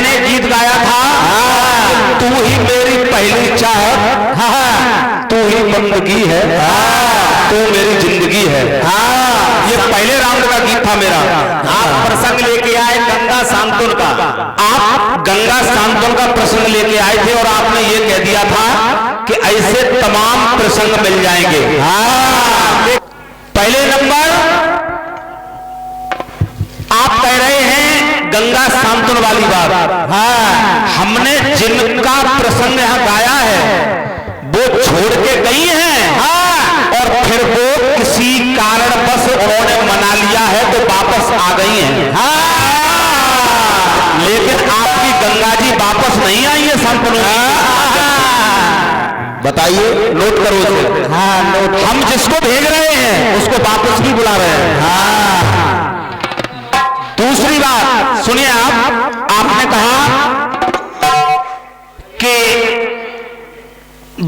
मैंने गीत गाया था, तू ही मेरी पहली चाहत, तू ही बंदगी है, तू मेरी जिंदगी है। ये पहले राउंड का गीत था मेरा। आप प्रसंग लेके आए गंगा सांत्वन का, आप गंगा सांत्वन का प्रसंग लेके आए थे और आपने ये कह दिया था कि ऐसे तमाम प्रसंग मिल जाएंगे। पहले नंबर आप कह रहे हैं गंगा सांत्वन वाली बात। हमने जिनका प्रसंग यहां गाया है वो छोड़ के गई हैं, और फिर वो किसी कारणवश उन्होंने मना लिया है तो वापस आ गई हैं। लेकिन आपकी गंगा जी वापस नहीं आई है सांत्वन। बताइए, नोट करो उसे। नोट। हम जिसको भेज रहे हैं उसको वापस भी बुला रहे हैं। दूसरी बात सुनिए, आपने कहा कि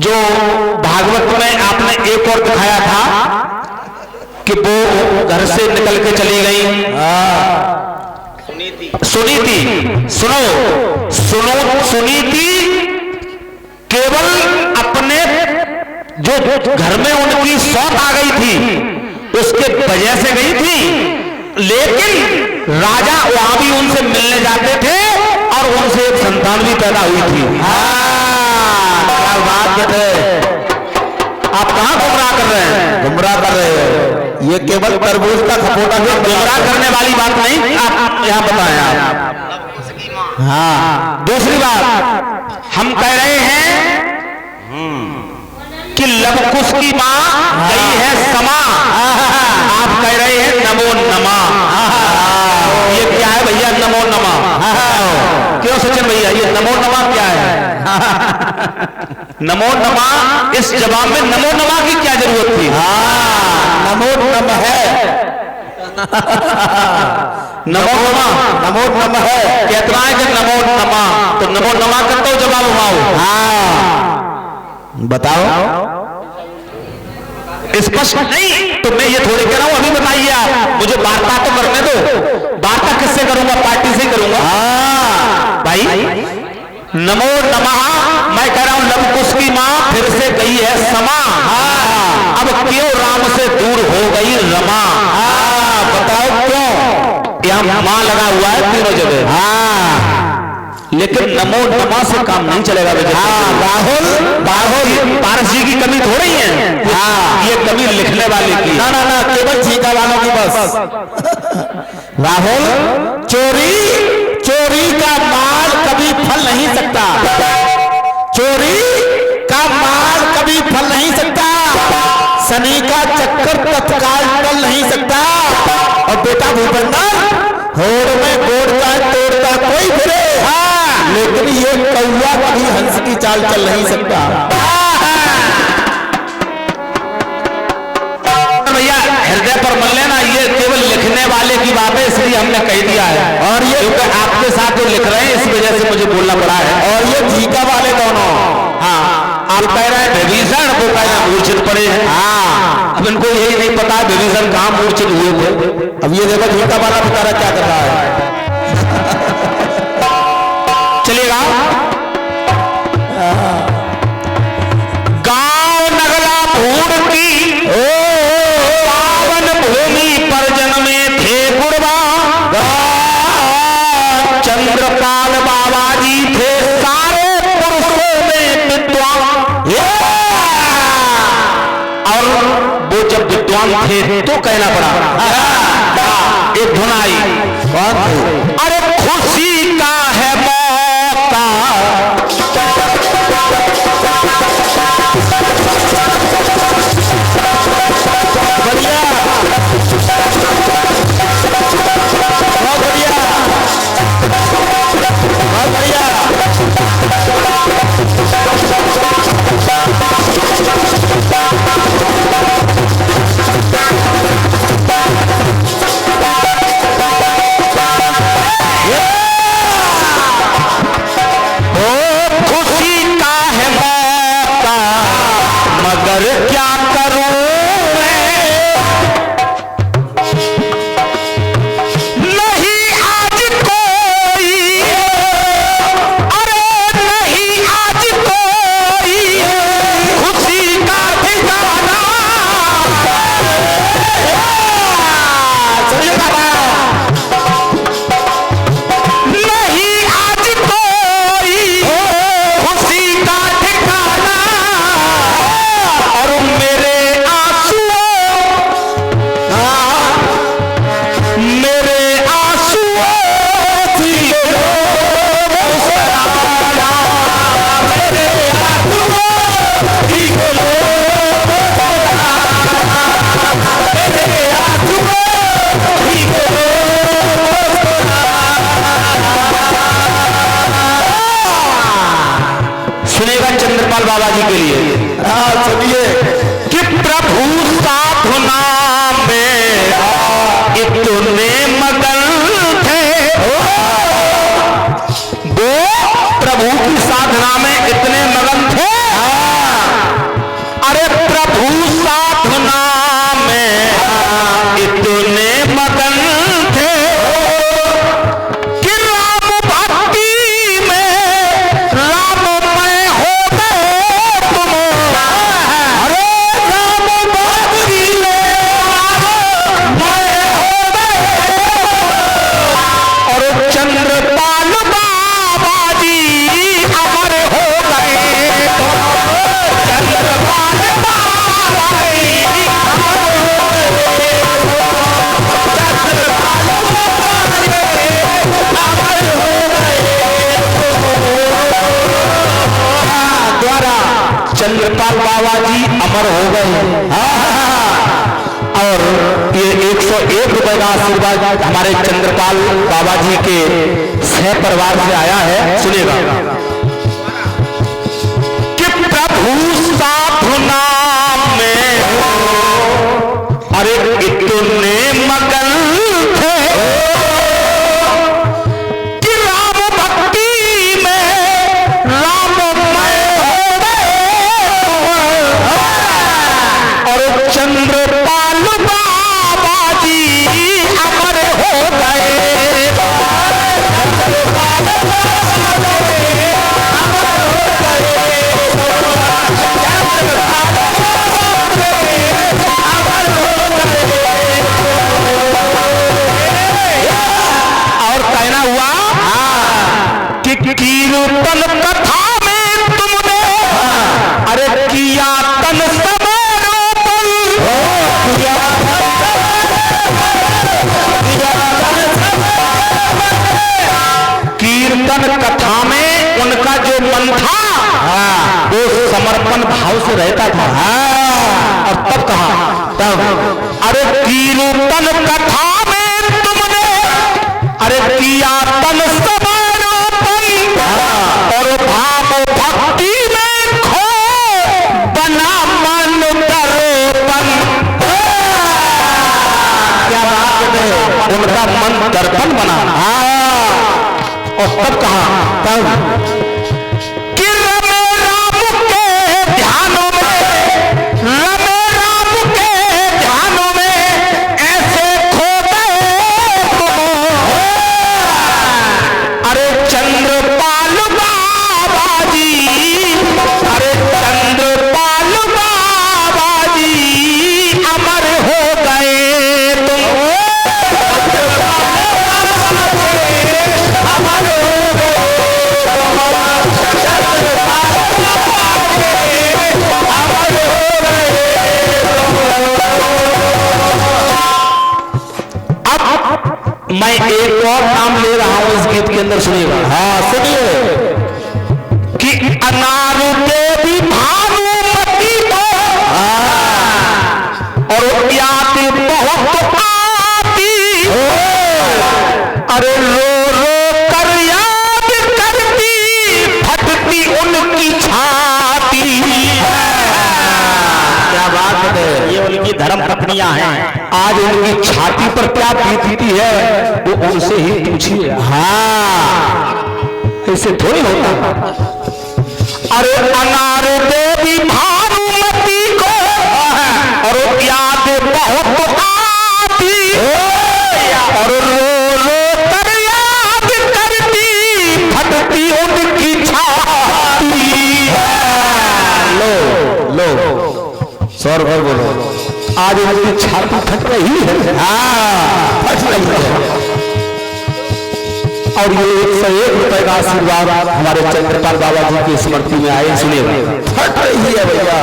जो भागवत में आपने एक और दिखाया था कि वो घर से निकल के चली गई। सुनीति, सुनीति केवल अपने जो घर में उनकी सौत आ गई थी उसके वजह से गई थी, लेकिन राजा वहां भी उनसे मिलने जाते थे और उनसे एक संतान भी पैदा हुई थी। क्या बात है, आप कहां गुमराह कर रहे हैं? गुमराह कर रहे हैं, ये केवल तरबूज का खपोटा है, गुमराह करने वाली बात नहीं। आप यहां बताएं आप। दूसरी बात हम कह रहे हैं कि लवकुश की मां गई है समा, आप कह रहे हैं नमो नमः। ये क्या है भैया नमो नमः? क्यों सचिन भैया ये नमो नमः क्या है? नमो नमः, इस जवाब में नमो नमः की क्या जरूरत थी? नमो नमः है, नमो नमः है, कहता है कि नमो नमः, तो नमो नमः करते हो जवाब हुआ। बताओ, स्पष्ट नहीं तो मैं ये थोड़ी कह रहा हूं, अभी बताइए आप मुझे वार्ता तो करने दो। वार्ता किससे करूंगा? पार्टी से करूंगा। भाई नमो नमः मैं कह रहा हूं लवकुश की मां फिर से गई है समा, अब क्यों राम से दूर हो गई रमा? बताओ क्यों? यहां मां लगा हुआ है तीनों जगह। लेकिन नमो नमः से काम नहीं चलेगा। राहुल पारस जी की कमी थोड़ी है, ये कमी लिखने वाले की। ना केवल जीका वालों की बस। राहुल, चोरी का माल कभी फल नहीं सकता, चोरी का माल कभी फल नहीं सकता, शनि का चक्कर तत्काल टल नहीं सकता। और बेटा भूपेंद्र, होड़ में गोड़ता तोड़ता कोई फिरे, लेकिन ये कौवा कभी हंस की चाल चल नहीं सकता। भैया हृदय पर मत लेना, ये केवल लिखने वाले की बात है, इसलिए हमने कह दिया है। और ये क्योंकि आपके साथ जो लिख रहे हैं इस वजह से मुझे बोलना पड़ा है। और ये जीका वाले दोनों, आप कह रहे हैं विभीषण, वो कह रहे हैं मूर्छित पड़े हैं। अब इनको यही नहीं पता विभीषण कहां मूर्छित हुए थे। अब ये देखो जीका वाला बेचारा क्या कर रहा है। चलेगा, गांव नगला भूड़ की पावन भूमि पर जन्मे थे गुरबा, चंद्रपाल बाबा जी थे सारे पुरुषों में विद्वान। और वो जब विद्वान थे तो कहना पड़ा, एक धुन आई, अरे खुशी का है चंद्रपाल बाबा जी के लिए। सुनिए कि प्रभु साधु नाम में इतने मगन थे, वो प्रभु की साधना में इतने मगन थे। अरे प्रभु साधु नाम में इतने मगन थे कि राम भक्ति में राममय हो गए तुम। अरे राम भक्ति में राममय हो गए। और चंद्रपाल बाबा जी अमर हो गए। चंद्रपाल बाबा जी अमर हो गए। चंद्रपाल बाबा जी अमर हो गए। द्वारा चंद्रपाल बाबा जी अमर हो गए। और ये 101 रुपए का आशीर्वाद हमारे चंद्रपाल बाबा जी के सह परिवार से आया है। सुनिएगा कि प्रभु साधु नाम में अरे इतने मगन थे कि राम भक्ति में राममय हो गए। और चंद्रपाल बाबा जी अमर हो गए। और कहना हुआ कि कीर्तन कथा में तुमने अरे किया तन समर्पण। कीर्तन कथा में उनका जो मन था वो समर्पण भाव से रहता था। और तब कहा तब अरे कीर्तन कथा में तुमने अरे किया तन समर्पण। और भाव भक्ति में खो बना मन दर्पण। क्या बात है, उनका मन दर्पण बना। और तब कहा तब कि रमे राम के ध्यानों में, रमे राम के ध्यानों में ऐसे खो गए तुम। अरे चंद्रपाल बाबा जी, अरे चंद्रपाल बाबा जी अमर हो गए तुम। अमर हो गए। मैं एक और नाम ले रहा हूं इस गीत के अंदर, सुनिएगा। हाँ सुनिए कि अनार देवी भानुमती को और याद बहुत आती। अरे रो रो कर याद करती फटती उनकी छाती। क्या बात है, ये उनकी धर्म पत्नियां हैं। आज उनकी छाती पर क्या बीतती है वो उनसे ही पूछिए। हाँ ऐसे थोड़ी होता। अरे अनार देवी भानुमती को और याद बहुत आती। और रो रो कर याद करती फटती उनकी छाती। लो लो सौर भर बोलो, आज उनकी छाती फट रही है। फट रही है। और ये 101 रुपए का आशीर्वाद हमारे चंद्रपाल बाबा जी की स्मृति में आए। सुनिएगा फट रही है भैया।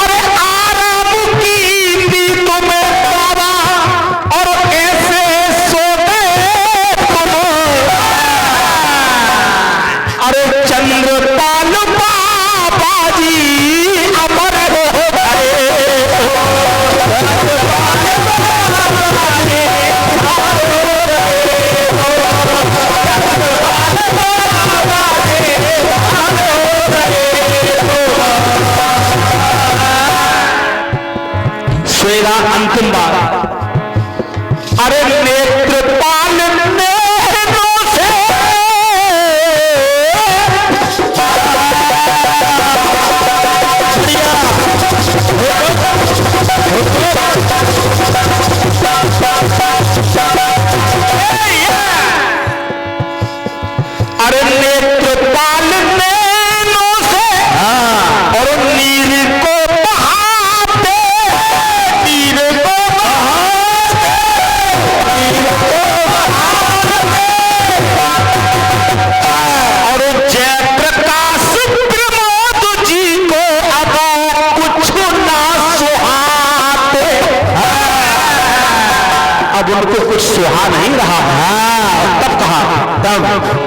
अरे आराम की नींद में बाबा और ऐसे सोते तुम। अरे चंद्रपाल बाबा जी अमर हो गए। सुहा नहीं रहा। तब कहा, तब